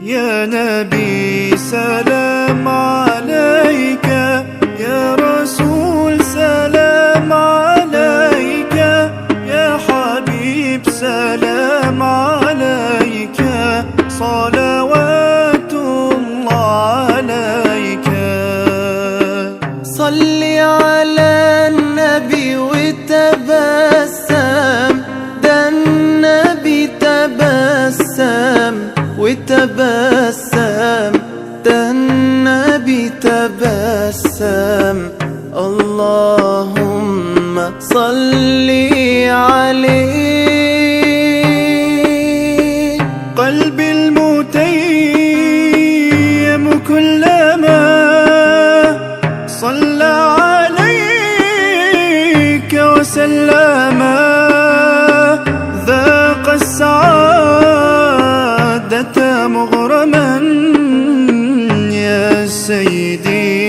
يا نبي سلام عليك، يا رسول سلام عليك، يا حبيب سلام عليك، صلوات الله عليك. صل على النبي وتبسم، ده النبي تبسم وتبسم، ده النبي تبسم. اللهم صل عليه. قلبي المتيم كلما صلى عليك وسلم، ذاق السعادة مغرما يا سيدي